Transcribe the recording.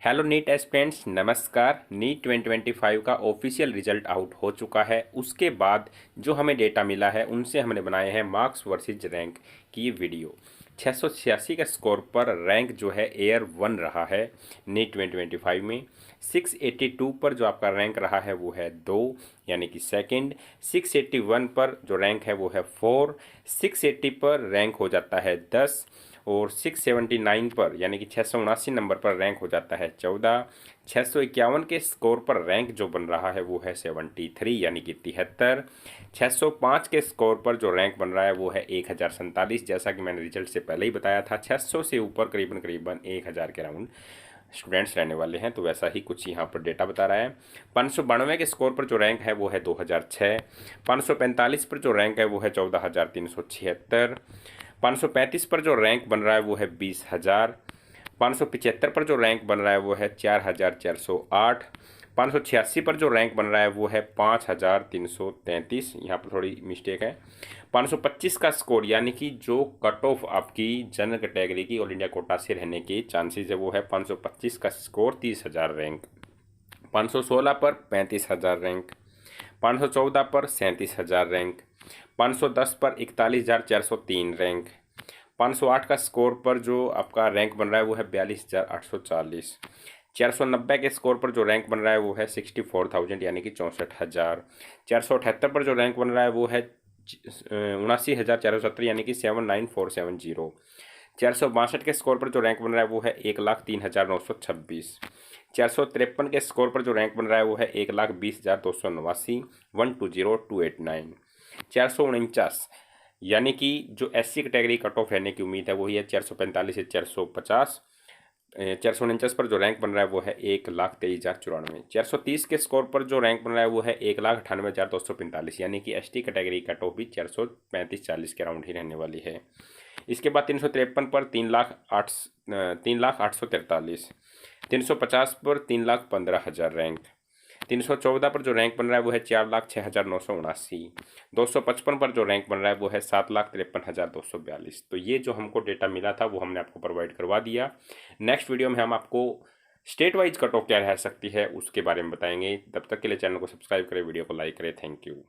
Hello NEET aspirants, नमस्कार। NEET 2025 का official result out हो चुका है। उसके बाद जो हमें डेटा मिला है उनसे हमने बनाए हैं मार्क्स वर्सेस रैंक की ये वीडियो। 686 के स्कोर पर रैंक जो है एयर 1 रहा है नीट 2025 में। 682 पर जो आपका रैंक रहा है वो है 2 यानी कि सेकंड। 681 पर जो रैंक है वो है 4। 680 पर रैंक हो जाता है 10 और 679 पर यानी कि 679 नंबर पर रैंक हो जाता है 14। 651 के स्कोर पर रैंक जो बन रहा है वो है 73 यानी कि 73। 605 के स्कोर पर जो रैंक बन रहा है वो है 1047, जैसा कि मैंने रिजल्ट से पहले ही बताया था। 600 से ऊपर करीबन करीबन 1000 के राउंड स्टूडेंट्स रहने वाले हैं, तो वैसा ही कुछ यहाँ पर डेटा बता रहा है। 592 के स्कोर पर जो रैंक है वो है 2006। 545 पर जो रैंक है वो है 14376। 535 पर जो रैंक बन रहा है वो है 20,000। 575 पर जो रैंक बन रहा है वो है 4,408। 586 पर जो रैंक बन रहा है वो है 5,333, यहाँ पर थोड़ी मिस्टेक है। 525 का स्कोर यानी कि जो कट ऑफ आपकी जनरल कैटेगरी की ऑल इंडिया कोटा से रहने के चांसेस है वो है 525 का स्कोर 30,000 रैंक। 516 पर 35,000 रैंक। 514 पर 37,000 रैंक। 510 पर 41,403 रैंक। 508 का स्कोर पर जो आपका रैंक बन रहा है वो है 42,840। 490 के स्कोर पर जो रैंक बन रहा है वो है 64,000 यानी कि 64,000। 478 पर जो रैंक बन रहा है वो है 79,470 यानी कि 79,470। 462 के स्कोर पर जो रैंक बन रहा है वो है 1,03,926। 453 के स्कोर पर जो रैंक बन रहा है वो है 1,20,289, 1,20,289। 449 यानी कि जो SC कैटेगरी कट ऑफ रहने की उम्मीद है वही है 445 से 450। 449 पर जो रैंक बन रहा है वो है 1,23,094। 430 के स्कोर पर जो रैंक बन रहा है वो है 1,98,245 यानी कि ST कैटेगरी कट ऑफ भी 435-40 के राउंड ही रहने वाली है। इसके बाद 353 पर 3,08,43। 350 पर 3,15,000 रैंक। 314 पर जो रैंक बन रहा है वो है 4,06,979। 255 पर जो रैंक बन रहा है वो है 7,53,242। तो ये जो हमको डेटा मिला था वो हमने आपको प्रोवाइड करवा दिया। नेक्स्ट वीडियो में हम आपको स्टेट वाइज कट ऑफ क्या रह सकती है उसके बारे में बताएंगे। तब तक के लिए चैनल को सब्सक्राइब करें, वीडियो को लाइक करें। Thank you.